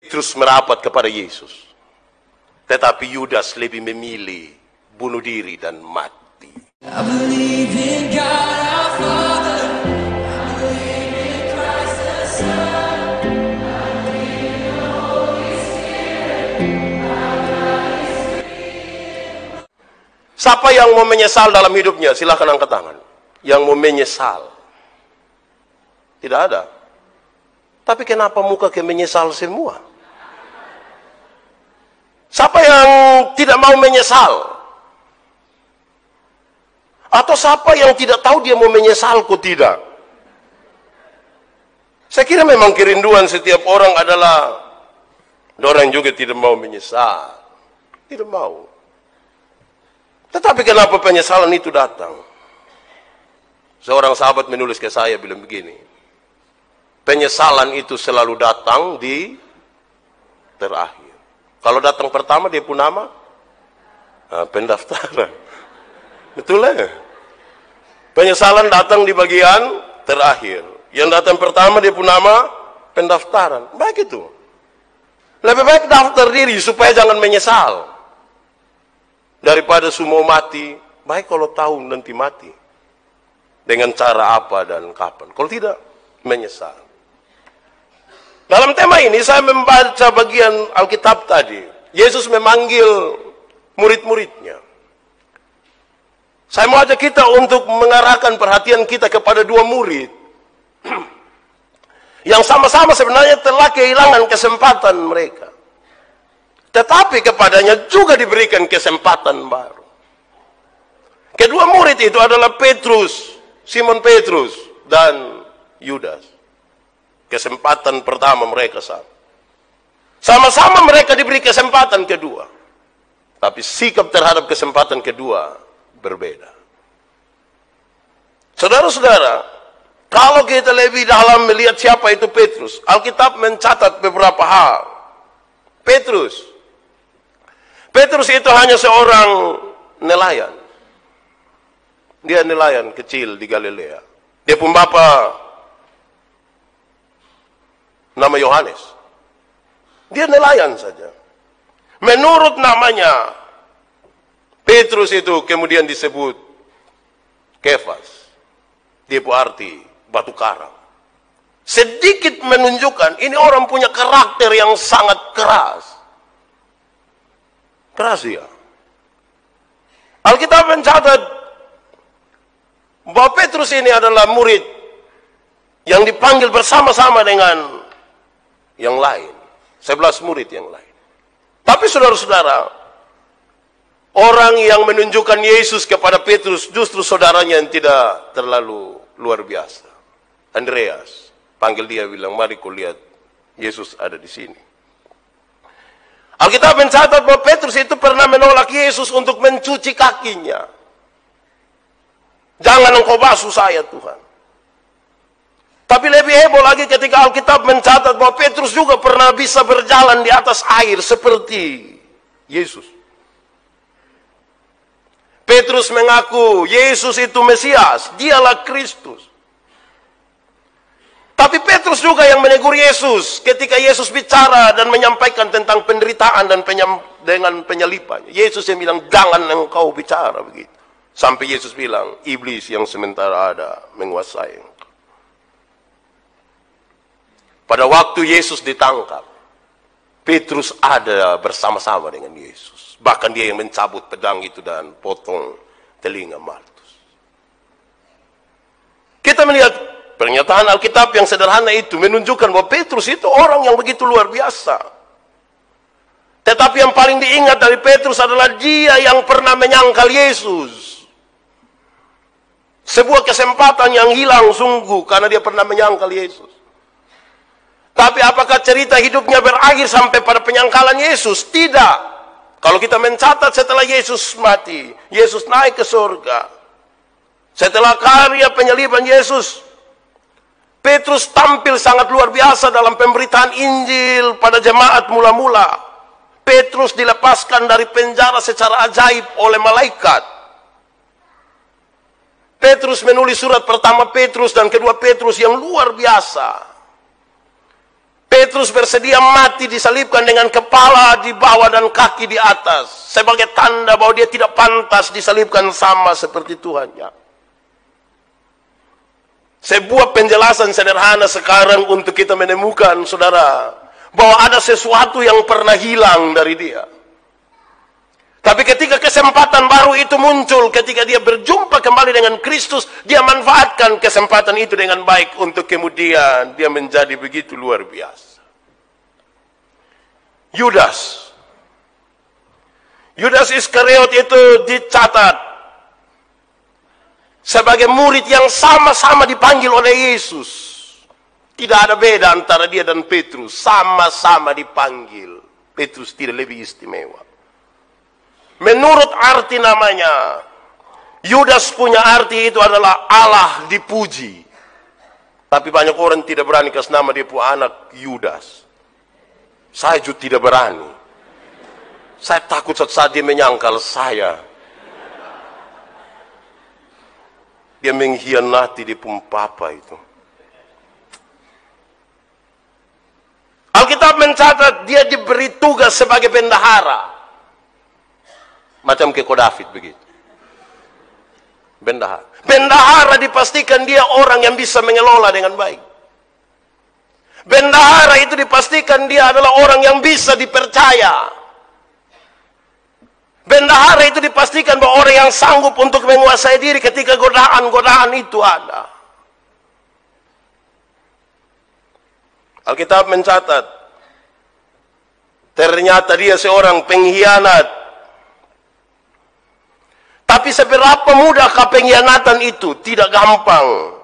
Petrus merapat kepada Yesus. Tetapi Yudas lebih memilih bunuh diri dan mati. I believe in God our Father. I believe in Christ the Son. I believe in the Holy Spirit. Siapa yang mau menyesal dalam hidupnya? Silahkan angkat tangan. Yang mau menyesal. Tidak ada. Tapi kenapa muka kayak menyesal semua? Siapa yang tidak mau menyesal? Atau siapa yang tidak tahu dia mau menyesal kok tidak? Saya kira memang kerinduan setiap orang adalah orang juga tidak mau menyesal. Tidak mau. Tetapi kenapa penyesalan itu datang? Seorang sahabat menulis ke saya bilang begini. Penyesalan itu selalu datang di terakhir. Kalau datang pertama dia pun nama pendaftaran. Betul ya? Penyesalan datang di bagian terakhir. Yang datang pertama dia pun nama pendaftaran. Baik itu. Lebih baik daftar diri supaya jangan menyesal. Daripada semua mati. Baik kalau tahu nanti mati. Dengan cara apa dan kapan. Kalau tidak, menyesal. Dalam tema ini saya membaca bagian Alkitab tadi. Yesus memanggil murid-muridnya. Saya mau ajak kita untuk mengarahkan perhatian kita kepada dua murid. Yang sama-sama sebenarnya telah kehilangan kesempatan mereka. Tetapi kepadanya juga diberikan kesempatan baru. Kedua murid itu adalah Petrus, Simon Petrus, dan Yudas. Kesempatan pertama mereka sama. Sama-sama mereka diberi kesempatan kedua. Tapi sikap terhadap kesempatan kedua berbeda. Saudara-saudara, kalau kita lebih dalam melihat siapa itu Petrus, Alkitab mencatat beberapa hal. Petrus itu hanya seorang nelayan. Dia nelayan kecil di Galilea. Dia pun bapa nama Yohanes. Dia nelayan saja. Menurut namanya, Petrus itu kemudian disebut Kefas. Dia berarti batu karang. Sedikit menunjukkan ini orang punya karakter yang sangat keras. Keras dia. Alkitab mencatat bahwa Petrus ini adalah murid yang dipanggil bersama-sama dengan yang lain. 11 murid yang lain. Tapi saudara-saudara, orang yang menunjukkan Yesus kepada Petrus justru saudaranya yang tidak terlalu luar biasa. Andreas. Panggil dia bilang, mari kau lihat Yesus ada di sini. Alkitab mencatat bahwa Petrus itu pernah menolak Yesus untuk mencuci kakinya. Jangan engkau basuh saya Tuhan. Tapi lebih heboh lagi ketika Alkitab mencatat bahwa Petrus juga pernah bisa berjalan di atas air seperti Yesus. Petrus mengaku Yesus itu Mesias, dialah Kristus. Tapi Petrus juga yang menegur Yesus ketika Yesus bicara dan menyampaikan tentang penderitaan dan dengan penyalipannya. Yesus yang bilang, jangan engkau bicara begitu. Sampai Yesus bilang, iblis yang sementara ada menguasai. Pada waktu Yesus ditangkap, Petrus ada bersama-sama dengan Yesus. Bahkan dia yang mencabut pedang itu dan potong telinga Malkus. Kita melihat pernyataan Alkitab yang sederhana itu menunjukkan bahwa Petrus itu orang yang begitu luar biasa. Tetapi yang paling diingat dari Petrus adalah dia yang pernah menyangkal Yesus. Sebuah kesempatan yang hilang sungguh karena dia pernah menyangkal Yesus. Tapi apakah cerita hidupnya berakhir sampai pada penyangkalan Yesus? Tidak. Kalau kita mencatat setelah Yesus mati, Yesus naik ke surga. Setelah karya penyaliban Yesus, Petrus tampil sangat luar biasa dalam pemberitaan Injil pada jemaat mula-mula. Petrus dilepaskan dari penjara secara ajaib oleh malaikat. Petrus menulis surat pertama Petrus dan kedua Petrus yang luar biasa. Petrus bersedia mati disalibkan dengan kepala di bawah dan kaki di atas, sebagai tanda bahwa dia tidak pantas disalibkan sama seperti Tuhannya. Sebuah penjelasan sederhana sekarang untuk kita menemukan, saudara, bahwa ada sesuatu yang pernah hilang dari dia. Tapi ketika kesempatan baru itu muncul, ketika dia berjumpa kembali dengan Kristus, dia manfaatkan kesempatan itu dengan baik untuk kemudian dia menjadi begitu luar biasa. Yudas Iskariot itu dicatat sebagai murid yang sama-sama dipanggil oleh Yesus. Tidak ada beda antara dia dan Petrus, sama-sama dipanggil. Petrus tidak lebih istimewa. Menurut arti namanya, Yudas punya arti itu adalah Allah dipuji. Tapi banyak orang tidak berani kasih nama dia punya anak Yudas. Saya juga tidak berani. Saya takut saat dia menyangkal saya. Dia mengkhianati dia punya papa itu. Alkitab mencatat dia diberi tugas sebagai bendahara. Macam Keko David begitu. Bendahara. Bendahara dipastikan dia orang yang bisa mengelola dengan baik. Bendahara itu dipastikan dia adalah orang yang bisa dipercaya. Bendahara itu dipastikan bahwa orang yang sanggup untuk menguasai diri ketika godaan-godaan itu ada. Alkitab mencatat, ternyata dia seorang pengkhianat. Tapi seberapa mudahkah pengkhianatan itu? Tidak gampang.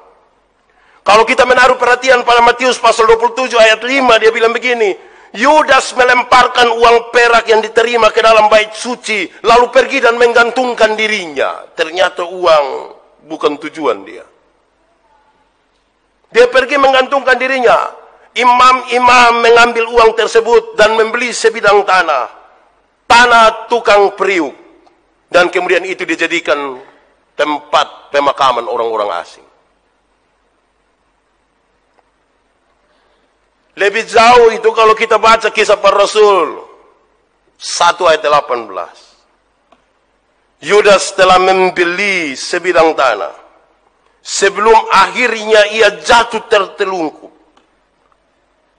Kalau kita menaruh perhatian pada Matius pasal 27 ayat 5, dia bilang begini, Yudas melemparkan uang perak yang diterima ke dalam bait suci, lalu pergi dan menggantungkan dirinya. Ternyata uang bukan tujuan dia. Dia pergi menggantungkan dirinya. Imam-imam mengambil uang tersebut dan membeli sebidang tanah. Tanah tukang periuk. Dan kemudian itu dijadikan tempat pemakaman orang-orang asing. Lebih jauh itu kalau kita baca kisah para Rasul 1 ayat 18. Yudas telah membeli sebidang tanah sebelum akhirnya ia jatuh tertelungkup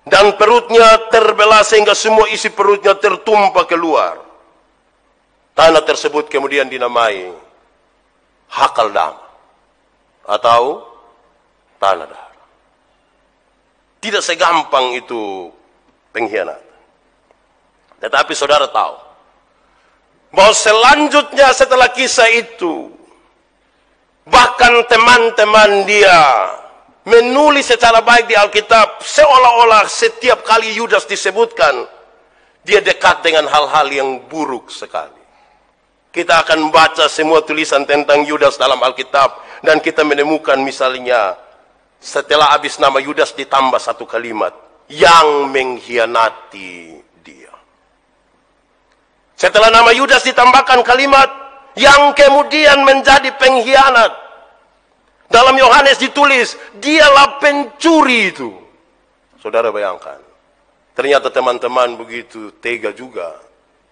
dan perutnya terbelah sehingga semua isi perutnya tertumpah keluar. Tanah tersebut kemudian dinamai Hakaldama atau tanah darah. Tidak segampang itu pengkhianatan. Tetapi saudara tahu bahwa selanjutnya setelah kisah itu, bahkan teman-teman dia menulis secara baik di Alkitab, seolah-olah setiap kali Yudas disebutkan, dia dekat dengan hal-hal yang buruk sekali. Kita akan baca semua tulisan tentang Yudas dalam Alkitab, dan kita menemukan misalnya, setelah habis nama Yudas ditambah satu kalimat, yang mengkhianati dia. Setelah nama Yudas ditambahkan kalimat, yang kemudian menjadi pengkhianat. Dalam Yohanes ditulis, dialah pencuri itu. Saudara bayangkan, ternyata teman-teman begitu tega juga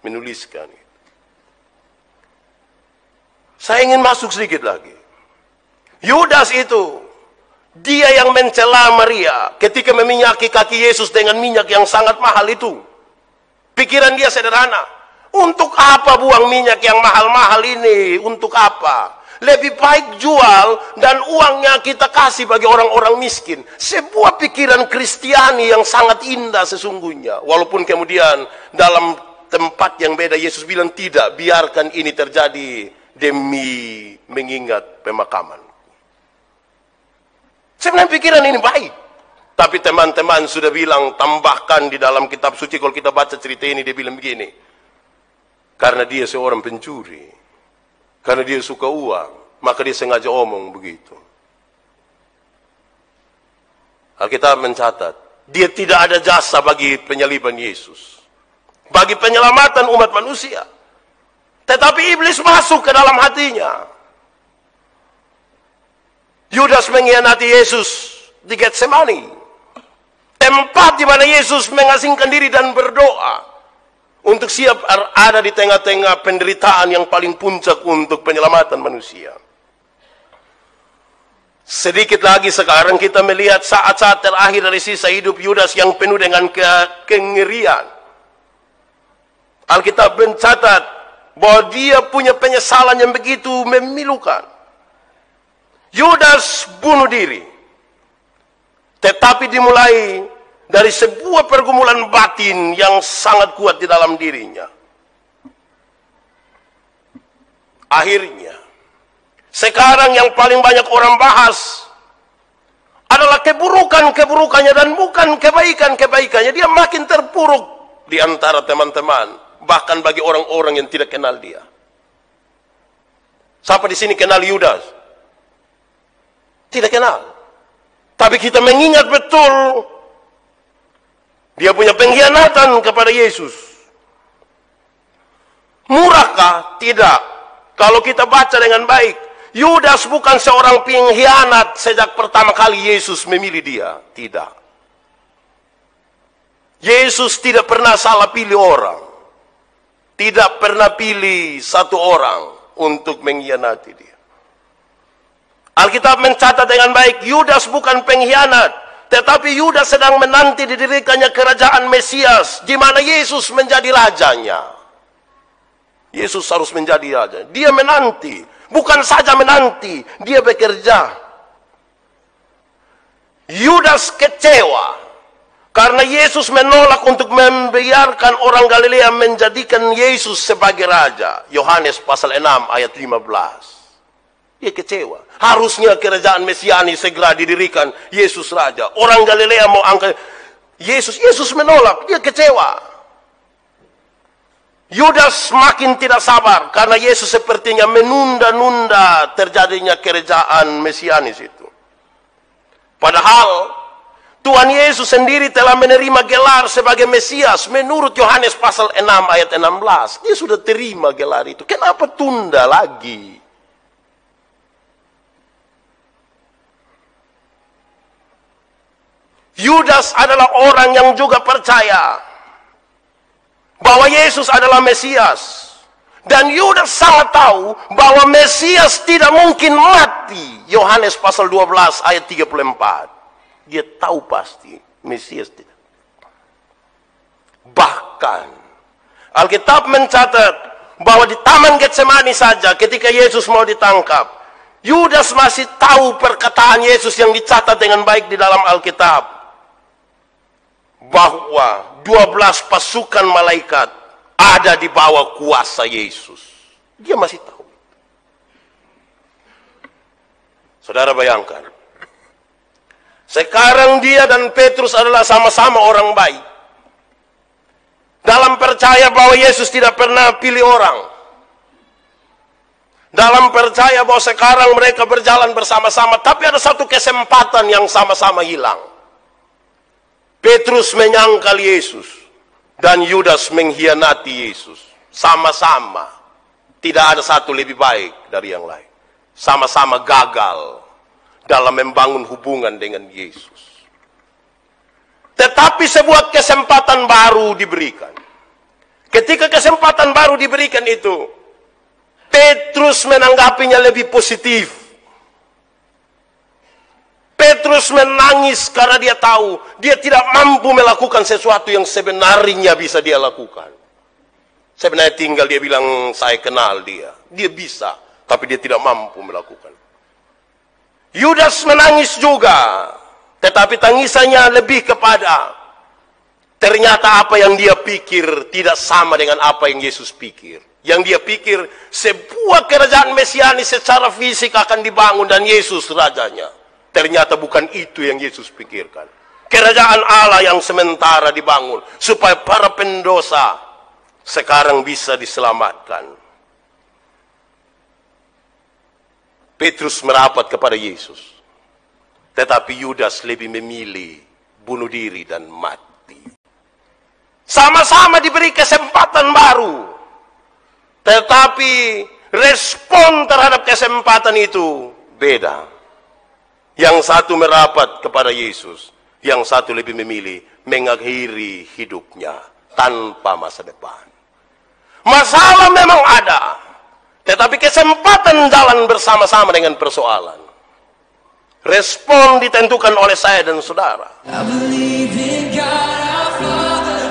menuliskan itu. Saya ingin masuk sedikit lagi. Yudas itu, dia yang mencela Maria ketika meminyaki kaki Yesus dengan minyak yang sangat mahal itu. Pikiran dia sederhana. Untuk apa buang minyak yang mahal-mahal ini? Untuk apa? Lebih baik jual dan uangnya kita kasih bagi orang-orang miskin. Sebuah pikiran Kristiani yang sangat indah sesungguhnya. Walaupun kemudian dalam tempat yang beda Yesus bilang tidak, biarkan ini terjadi demi mengingat pemakaman. Sebenarnya pikiran ini baik. Tapi teman-teman sudah bilang, tambahkan di dalam kitab suci, kalau kita baca cerita ini, dia bilang begini. Karena dia seorang pencuri. Karena dia suka uang. Maka dia sengaja omong begitu. Alkitab mencatat, dia tidak ada jasa bagi penyaliban Yesus. Bagi penyelamatan umat manusia. Tetapi iblis masuk ke dalam hatinya. Yudas mengkhianati Yesus di Getsemani. Tempat di mana Yesus mengasingkan diri dan berdoa untuk siap ada di tengah-tengah penderitaan yang paling puncak untuk penyelamatan manusia. Sedikit lagi sekarang kita melihat saat-saat terakhir dari sisa hidup Yudas yang penuh dengan kengerian. Alkitab mencatat bahwa dia punya penyesalan yang begitu memilukan. Yudas bunuh diri. Tetapi dimulai dari sebuah pergumulan batin yang sangat kuat di dalam dirinya. Akhirnya, sekarang yang paling banyak orang bahas adalah keburukan-keburukannya dan bukan kebaikan-kebaikannya. Dia makin terpuruk di antara teman-teman, bahkan bagi orang-orang yang tidak kenal dia. Siapa di sini kenal Yudas? Tidak kenal. Tapi kita mengingat betul dia punya pengkhianatan kepada Yesus. Murahkah? Tidak. Kalau kita baca dengan baik, Yudas bukan seorang pengkhianat sejak pertama kali Yesus memilih dia. Tidak. Yesus tidak pernah salah pilih orang. Tidak pernah pilih satu orang untuk mengkhianati dia. Alkitab mencatat dengan baik, Yudas bukan pengkhianat, tetapi Yudas sedang menanti didirikannya kerajaan Mesias, di mana Yesus menjadi rajanya. Yesus harus menjadi raja. Dia menanti, bukan saja menanti, dia bekerja. Yudas kecewa karena Yesus menolak untuk membiarkan orang Galilea menjadikan Yesus sebagai raja. Yohanes pasal 6 ayat 15. Dia kecewa. Harusnya kerajaan Mesiani segera didirikan, Yesus raja. Orang Galilea mau angkat Yesus. Yesus menolak. Dia kecewa. Yudas makin tidak sabar karena Yesus sepertinya menunda-nunda terjadinya kerajaan Mesianis itu. Padahal Tuhan Yesus sendiri telah menerima gelar sebagai Mesias menurut Yohanes pasal 6 ayat 16. Dia sudah terima gelar itu. Kenapa tunda lagi? Yudas adalah orang yang juga percaya bahwa Yesus adalah Mesias. Dan Yudas sangat tahu bahwa Mesias tidak mungkin mati. Yohanes pasal 12 ayat 34. Dia tahu pasti Mesias tidak. Bahkan Alkitab mencatat bahwa di Taman Getsemani saja ketika Yesus mau ditangkap, Yudas masih tahu perkataan Yesus yang dicatat dengan baik di dalam Alkitab. Bahwa 12 pasukan malaikat ada di bawah kuasa Yesus. Dia masih tahu. Saudara bayangkan. Sekarang dia dan Petrus adalah sama-sama orang baik. Dalam percaya bahwa Yesus tidak pernah pilih orang. Dalam percaya bahwa sekarang mereka berjalan bersama-sama. Tapi ada satu kesempatan yang sama-sama hilang. Petrus menyangkal Yesus dan Yudas mengkhianati Yesus. Sama-sama. Tidak ada satu lebih baik dari yang lain. Sama-sama gagal dalam membangun hubungan dengan Yesus. Tetapi sebuah kesempatan baru diberikan. Ketika kesempatan baru diberikan itu, Petrus menanggapinya lebih positif. Petrus menangis karena dia tahu dia tidak mampu melakukan sesuatu yang sebenarnya bisa dia lakukan. Sebenarnya tinggal dia bilang saya kenal dia. Dia bisa, tapi dia tidak mampu melakukan. Yudas menangis juga, tetapi tangisannya lebih kepada ternyata apa yang dia pikir tidak sama dengan apa yang Yesus pikir. Yang dia pikir sebuah kerajaan Mesiani secara fisik akan dibangun dan Yesus rajanya. Ternyata bukan itu yang Yesus pikirkan. Kerajaan Allah yang sementara dibangun supaya para pendosa sekarang bisa diselamatkan. Petrus merapat kepada Yesus. Tetapi Yudas lebih memilih bunuh diri dan mati. Sama-sama diberi kesempatan baru. Tetapi respon terhadap kesempatan itu beda. Yang satu merapat kepada Yesus, Yang satu lebih memilih mengakhiri hidupnya tanpa masa depan. Masalah memang ada, tetapi kesempatan jalan bersama-sama dengan persoalan. Respon ditentukan oleh saya dan saudara. I believe in God our Father.